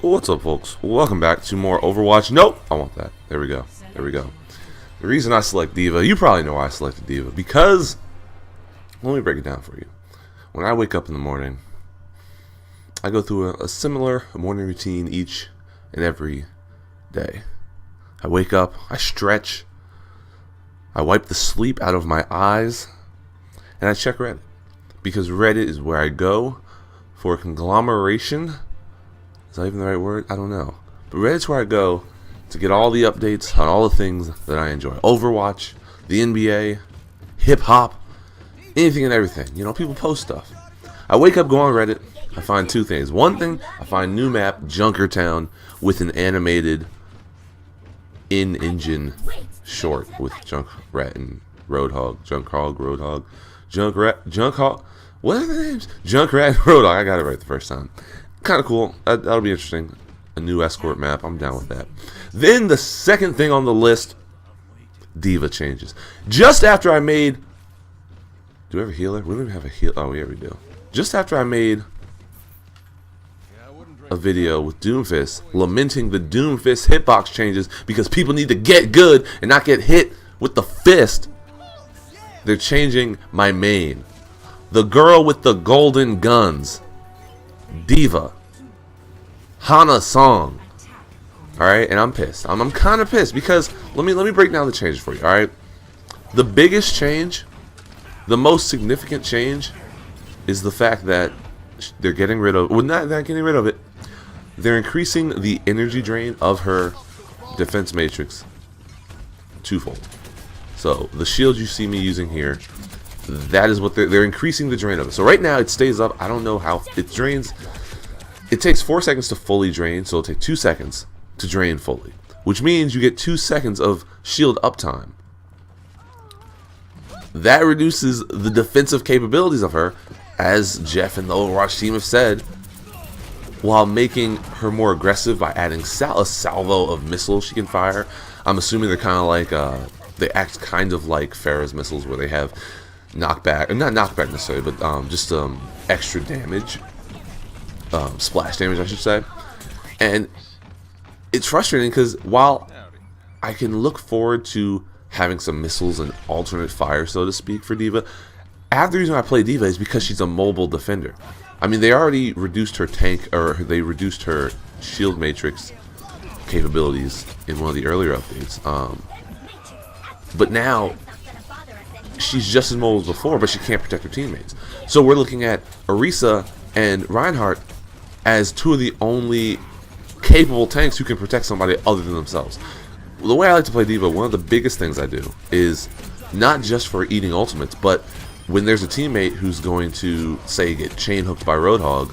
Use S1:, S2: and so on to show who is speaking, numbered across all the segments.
S1: What's up, folks? Welcome back to more Overwatch. Nope, I want that. There we go. There we go. The reason I select D.Va, you probably know why I selected D.Va, because, let me break it down for you. When I wake up in the morning, I go through a similar morning routine each and every day. I wake up, I stretch, I wipe the sleep out of my eyes, and I check Reddit. Because Reddit is where I go for a conglomeration. Is that even the right word? I don't know. But Reddit's where I go to get all the updates on all the things that I enjoy. Overwatch, the NBA, hip-hop, anything and everything. You know, people post stuff. I wake up, go on Reddit, I find two things. One thing, I find new map, Junkertown, with an animated in-engine short with Junkrat and Roadhog. Junkhog. What are the names? Junkrat and Roadhog. I got it right the first time. Kind of cool. That'll be interesting. A new escort map. I'm down with that. Then the second thing on the list, D.Va changes. Just after I made... Do we have a healer? We don't even have a healer. Oh, yeah, we do. Just after I made a video with Doomfist lamenting the Doomfist hitbox changes because people need to get good and not get hit with the fist, they're changing my main. The girl with the golden guns. D.Va. Hana Song. Alright, and I'm pissed. I'm kind of pissed because let me break down the changes for you, alright? The biggest change, the most significant change, is the fact that they're getting rid of, well, not getting rid of it, they're increasing the energy drain of her defense matrix twofold. So the shield you see me using here, that is what they're increasing the drain of it. So right now it stays up. I don't know how it drains. It takes 4 seconds to fully drain, so it'll take 2 seconds to drain fully, which means you get 2 seconds of shield uptime. That reduces the defensive capabilities of her, as Jeff and the Overwatch team have said, while making her more aggressive by adding a salvo of missiles she can fire. I'm assuming they're kind of like, they act kind of like Pharah's missiles, where they have knockback, not knockback necessarily, but just extra damage, splash damage I should say. And it's frustrating because while I can look forward to having some missiles and alternate fire, so to speak, for D.Va, half the reason I play D.Va is because she's a mobile defender. I mean, they already reduced her tank, or they reduced her shield matrix capabilities in one of the earlier updates, but now she's just as mobile as before, but she can't protect her teammates. So we're looking at Orisa and Reinhardt as two of the only capable tanks who can protect somebody other than themselves. The way I like to play D.Va, one of the biggest things I do is not just for eating ultimates, but when there's a teammate who's going to, say, get chain hooked by Roadhog,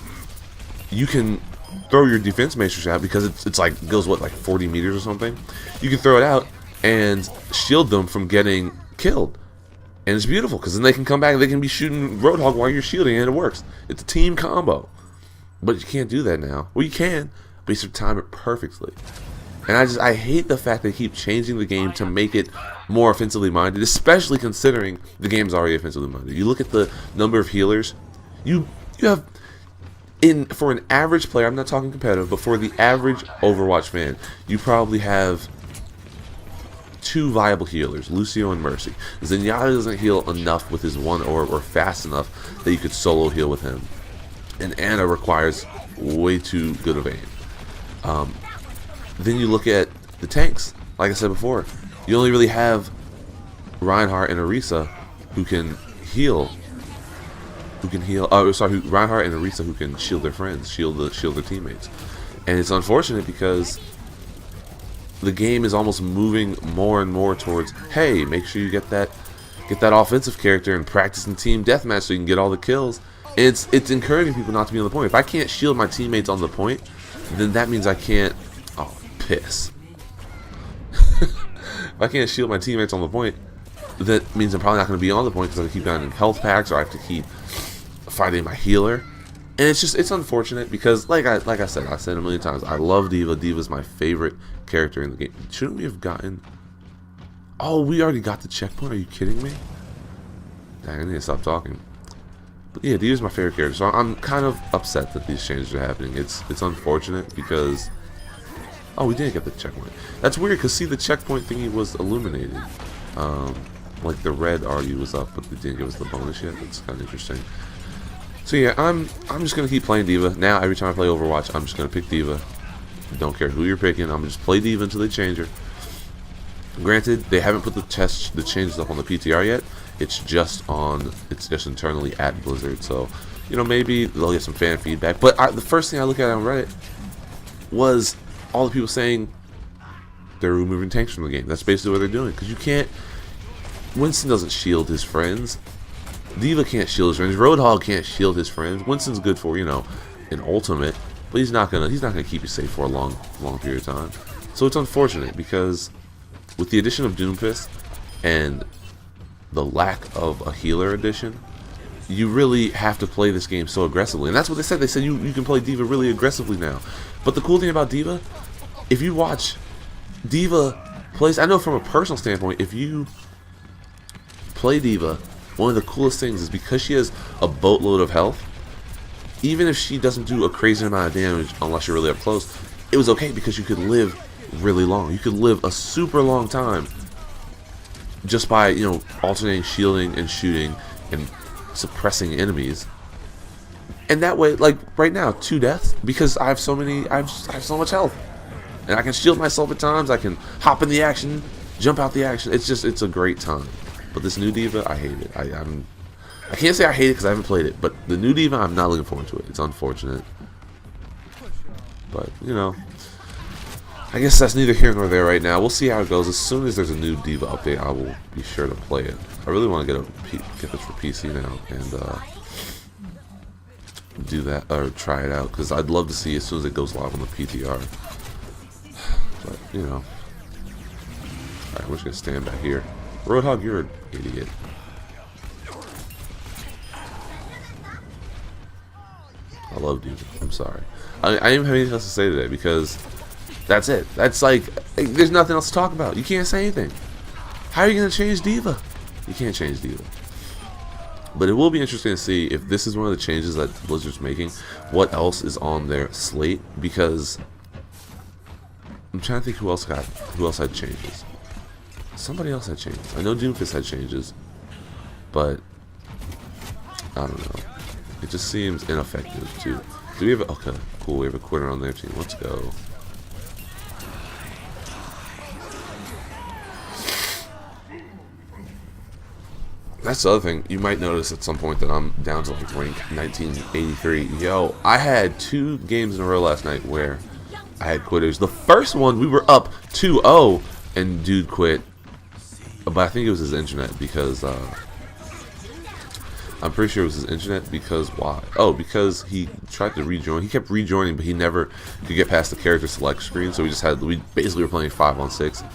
S1: you can throw your defense matrix out because it's like, goes what, like 40 meters or something? You can throw it out and shield them from getting killed. And it's beautiful because then they can come back and they can be shooting Roadhog while you're shielding, and it works. It's a team combo. But you can't do that now. Well, you can, but you have to time it perfectly. And I hate the fact they keep changing the game to make it more offensively minded, especially considering the game's already offensively minded. You look at the number of healers. You have, for an average player, I'm not talking competitive, but for the average Overwatch fan, you probably have 2 viable healers, Lucio and Mercy. Zenyatta doesn't heal enough with his one orb or fast enough that you could solo heal with him. And Ana requires way too good of aim. Then you look at the tanks. Like I said before, you only really have Reinhardt and Orisa who can heal. Reinhardt and Orisa who can shield their friends, shield their teammates. And it's unfortunate because the game is almost moving more and more towards, hey, make sure you get that offensive character and practice in team deathmatch so you can get all the kills. And it's encouraging people not to be on the point. If I can't shield my teammates on the point, then that means I can't. Oh, piss. If I can't shield my teammates on the point, that means I'm probably not going to be on the point because I have to keep getting health packs, or I have to keep fighting my healer. And it's unfortunate because, like I said a million times, I love D.Va. D.Va's my favorite character in the game. Shouldn't we have gotten... Oh, we already got the checkpoint. Are you kidding me? Dang, I need to stop talking. Yeah, D.Va's my favorite character, so I'm kind of upset that these changes are happening. It's unfortunate because... Oh, we didn't get the checkpoint. That's weird, because see, the checkpoint thingy was illuminated. Like the red already was up, but they didn't give us the bonus yet. That's kind of interesting. So yeah, I'm just going to keep playing D.Va. Now, every time I play Overwatch, I'm just going to pick D.Va. Don't care who you're picking, I'm just play D.Va until they change her. Granted, they haven't put the changes up on the PTR yet. It's just internally at Blizzard, so you know, maybe they'll get some fan feedback. But the first thing I look at on Reddit was all the people saying they're removing tanks from the game. That's basically what they're doing, because you can't. Winston doesn't shield his friends. D.Va can't shield his friends. Roadhog can't shield his friends. Winston's good for, you know, an ultimate, but he's not gonna keep you safe for a long period of time. So it's unfortunate because with the addition of Doomfist and the lack of a healer edition, you really have to play this game so aggressively. And that's what they said. They said you can play D.Va really aggressively now. But the cool thing about D.Va, if you watch D.Va plays, I know from a personal standpoint, if you play D.Va, one of the coolest things is because she has a boatload of health, even if she doesn't do a crazy amount of damage unless you're really up close, it was okay because you could live really long. You could live a super long time just by, you know, alternating shielding and shooting and suppressing enemies. And that way, like right now, 2 deaths because I have so much health, and I can shield myself at times. I can hop in the action, jump out the action. It's a great time. But this new D.Va, I hate it. I can't say I hate it because I haven't played it, but the new D.Va, I'm not looking forward to it. It's unfortunate, but you know, I guess that's neither here nor there right now. We'll see how it goes. As soon as there's a new D.Va update, I will be sure to play it. I really want to get this for PC now and do that or try it out, because I'd love to see as soon as it goes live on the PTR. But you know, alright, we're just gonna stand back here. Roadhog, you're an idiot. I love D.Va. I'm sorry. I didn't have anything else to say today because that's it. That's like, there's nothing else to talk about. You can't say anything. How are you going to change D.Va? You can't change D.Va. But it will be interesting to see if this is one of the changes that Blizzard's making. What else is on their slate? Because I'm trying to think who else had changes. Somebody else had changes. I know Doomfist had changes, but I don't know. It just seems ineffective too. Do we have a, okay, cool, we have a quitter on their team. Let's go. That's the other thing. You might notice at some point that I'm down to like rank 1983. Yo, I had 2 games in a row last night where I had quitters. The first one, we were up 2-0 and dude quit. But I think it was his internet because I'm pretty sure it was his internet because why? Oh, because he tried to rejoin. He kept rejoining, but he never could get past the character select screen. So we basically were playing 5-on-6.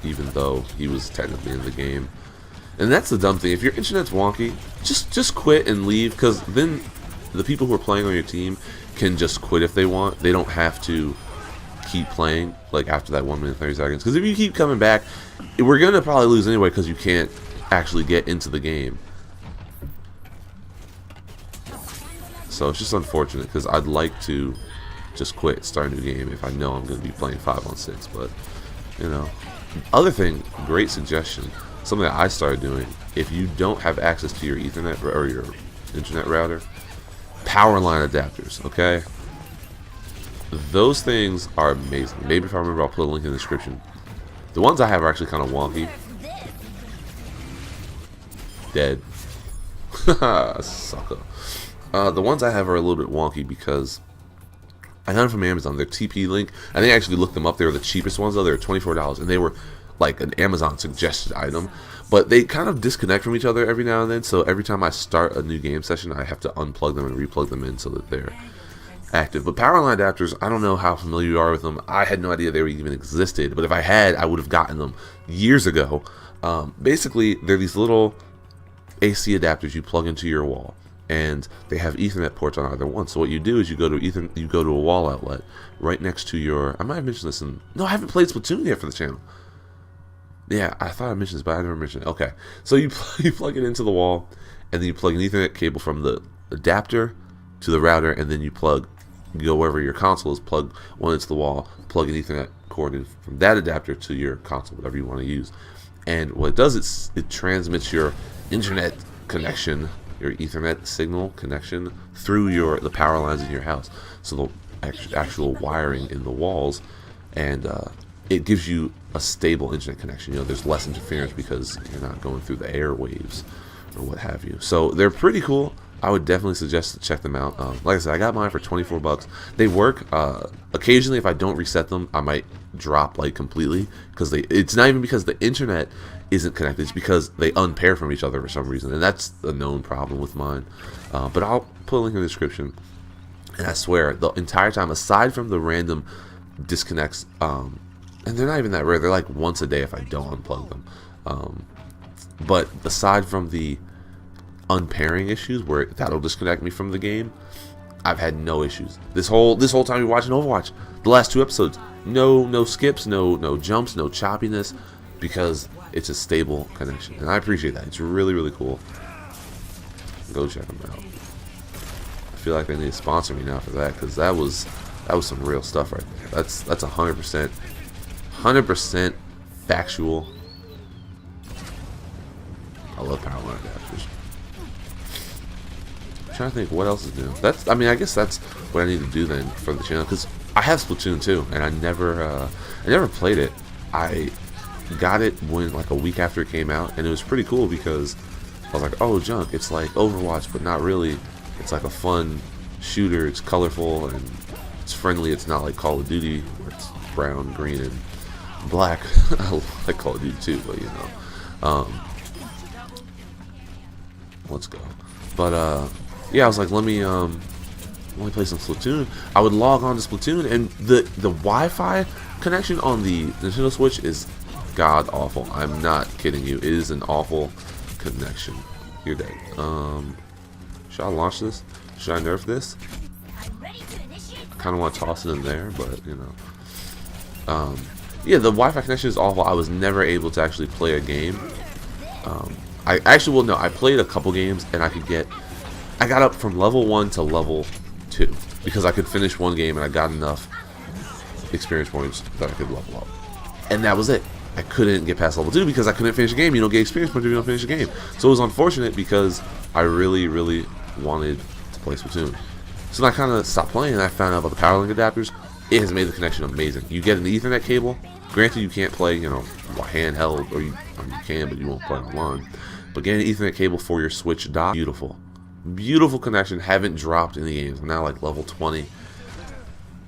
S1: Even though he was technically in the game. And that's the dumb thing. If your internet's wonky, just quit and leave, because then the people who are playing on your team can just quit if they want. They don't have to keep playing like after that 1 minute 30 seconds, because if you keep coming back, we're gonna probably lose anyway because you can't actually get into the game. So it's just unfortunate because I'd like to just quit, start a new game if I know I'm gonna be playing 5-on-6. But you know, other thing, great suggestion, something that I started doing: if you don't have access to your Ethernet or your internet router, power line adapters. Okay, those things are amazing. Maybe if I remember, I'll put a link in the description. The ones I have are actually kind of wonky. Dead. Sucker. The ones I have are a little bit wonky because I got them from Amazon. They're TP Link. I think I actually looked them up. They were the cheapest ones, though. They were $24, and they were like an Amazon suggested item. But they kind of disconnect from each other every now and then. So every time I start a new game session, I have to unplug them and replug them in so that they're active. But power line adapters, I don't know how familiar you are with them. I had no idea they even existed, but if I had, I would have gotten them years ago. Basically, they're these little AC adapters you plug into your wall, and they have Ethernet ports on either one. So what you do is you go to a wall outlet right next to your. I might have mentioned this in. No, I haven't played Splatoon yet for the channel. Yeah, I thought I mentioned this, but I never mentioned it. Okay, so you you plug it into the wall, and then you plug an Ethernet cable from the adapter to the router, and then you go wherever your console is, plug one into the wall, plug an Ethernet cord in from that adapter to your console, whatever you want to use. And what it does is it transmits your internet connection, your Ethernet signal connection through the power lines in your house. So the actual wiring in the walls, and it gives you a stable internet connection. You know, there's less interference because you're not going through the airwaves or what have you. So they're pretty cool. I would definitely suggest to check them out. Like I said, I got mine for 24 bucks. They work. Occasionally, if I don't reset them, I might drop like completely because it's not even because the internet isn't connected. It's because they unpair from each other for some reason, and that's a known problem with mine. But I'll put a link in the description. And I swear, the entire time, aside from the random disconnects, and they're not even that rare. They're like once a day if I don't unplug them. But aside from the unpairing issues where that'll disconnect me from the game, I've had no issues. This whole time you're watching Overwatch, the last 2 episodes, no skips, no jumps, no choppiness, because it's a stable connection, and I appreciate that. It's really, really cool. Go check them out. I feel like they need to sponsor me now for that, because that was some real stuff right there. That's 100% factual. I love power line adapters. I'm trying to think what else is new. I guess that's what I need to do then for the channel, because I have Splatoon 2, and I never played it. I got it like a week after it came out, and it was pretty cool because I was like, oh, junk, it's like Overwatch, but not really. It's like a fun shooter. It's colorful and it's friendly. It's not like Call of Duty where it's brown, green, and black. I like Call of Duty too, but you know. Let's go. But yeah, I was like, let me play some Splatoon. I would log on to Splatoon, and the Wi-Fi connection on the Nintendo Switch is god awful. I'm not kidding you. It is an awful connection. You're dead. Should I launch this? Should I nerf this? I kind of want to toss it in there, but you know. Yeah, the Wi-Fi connection is awful. I was never able to actually play a game. I played a couple games, and I got up from level 1 to level 2 because I could finish one game, and I got enough experience points that I could level up, and that was it. I couldn't get past level 2 because I couldn't finish a game. You don't get experience points if you don't finish a game. So it was unfortunate because I really, really wanted to play Splatoon. So then I kind of stopped playing, and I found out about the power link adapters. It has made the connection amazing. You get an Ethernet cable. Granted, you can't play, you know, handheld, or you can, but you won't play online. But getting an Ethernet cable for your Switch dock, beautiful. Beautiful connection. Haven't dropped in the games. I'm now like level 20.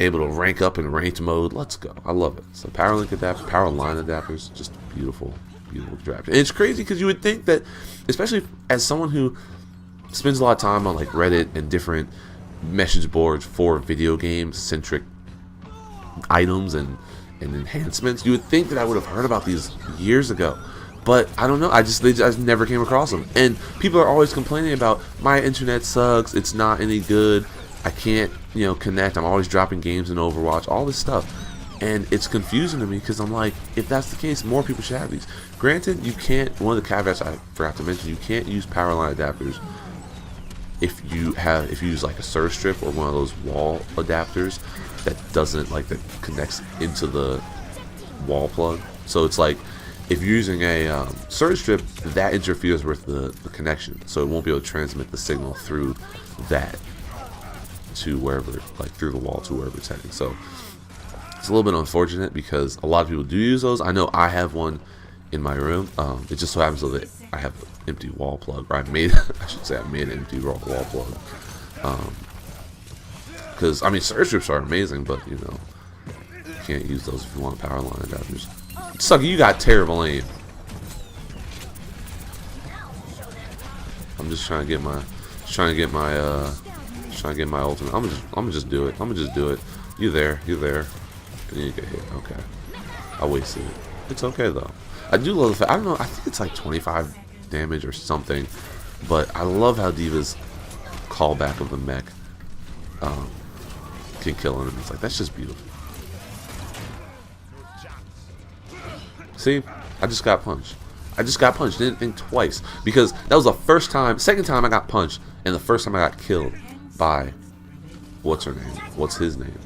S1: Able to rank up in ranked mode. Let's go. I love it. So power link adapters, power line adapters, just beautiful, beautiful adapters. And it's crazy because you would think that, especially as someone who spends a lot of time on like Reddit and different message boards for video game centric items and enhancements, you would think that I would have heard about these years ago. But I don't know. I just never came across them. And people are always complaining about my internet sucks. It's not any good. I can't, you know, connect. I'm always dropping games in Overwatch. All this stuff, and it's confusing to me because I'm like, if that's the case, more people should have these. Granted, you can't. One of the caveats I forgot to mention: you can't use power line adapters if you use like a surge strip or one of those wall adapters that connects into the wall plug. So it's like, if you're using a surge strip, that interferes with the connection, so it won't be able to transmit the signal through that to wherever, like through the wall to wherever it's heading. So it's a little bit unfortunate because a lot of people do use those. I know I have one in my room. It just so happens that I have an empty wall plug, or I made an empty wall plug. Because I mean, surge strips are amazing, but you know, you can't use those if you want power line adapters. Sucky, you got terrible aim. I'm just trying to get my ultimate. I'm gonna just do it. You there. And you get hit. Okay. I wasted it. It's okay though. I do love the fact, I don't know, I think it's like 25 damage or something, but I love how D.Va's callback of the mech can kill enemies. It's like, that's just beautiful. See? I just got punched. I just got punched. Didn't think twice. Because that was the first time, second time I got punched, and the first time I got killed by, what's her name? What's his name?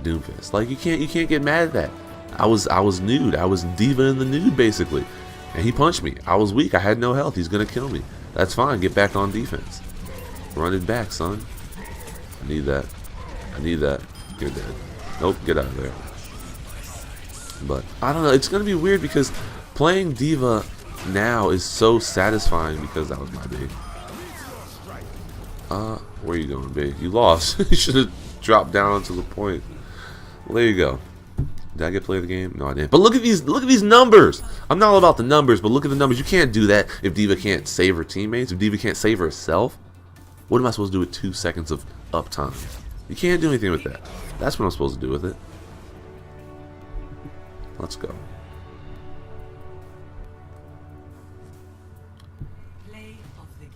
S1: Doomfist. Like, you can't get mad at that. I was nude. I was D.Va in the nude, basically. And he punched me. I was weak. I had no health. He's gonna kill me. That's fine. Get back on defense. Run it back, son. I need that. I need that. You're dead. Nope, get out of there. But I don't know. It's gonna be weird because playing D.Va now is so satisfying because that was my big. Where you going, big? You lost. You should have dropped down to the point. Well, there you go. Did I get play of the game? No, I didn't. But look at these numbers. I'm not all about the numbers, but look at the numbers. You can't do that if D.Va can't save her teammates. If D.Va can't save herself, what am I supposed to do with 2 seconds of uptime? You can't do anything with that. That's what I'm supposed to do with it. Let's go.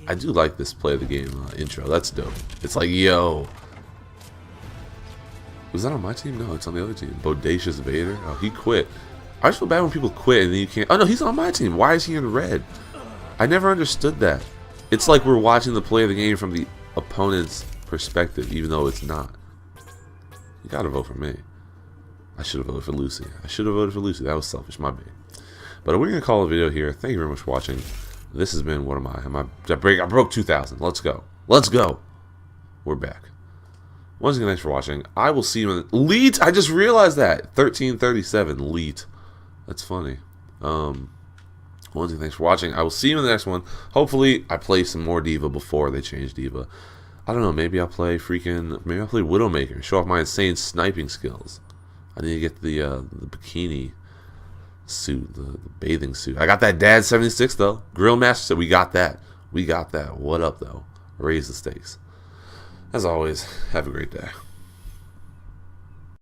S1: I do like this play of the game intro. That's dope. It's like, yo. Was that on my team? No, it's on the other team. Bodacious Vader. Oh, he quit. I just feel bad when people quit and then you can't. Oh, no, he's on my team. Why is he in red? I never understood that. It's like we're watching the play of the game from the opponent's perspective, even though it's not. You gotta vote for me. I should have voted for Lucy. I should have voted for Lucy. That was selfish. My bad. But we're going to call the video here. Thank you very much for watching. This has been, what am I? I broke 2,000. Let's go. Let's go. We're back. Once again, thanks for watching. I will see you in the... Leet! I just realized that. 1337. Leet. That's funny. Once again, thanks for watching. I will see you in the next one. Hopefully, I play some more D.Va before they change D.Va. I don't know. Maybe I'll play Maybe I'll play Widowmaker. Show off my insane sniping skills. I need to get the bikini suit, the bathing suit. I got that Dad 76 though. Grill Master said we got that. We got that. What up though? Raise the stakes. As always, have a great day.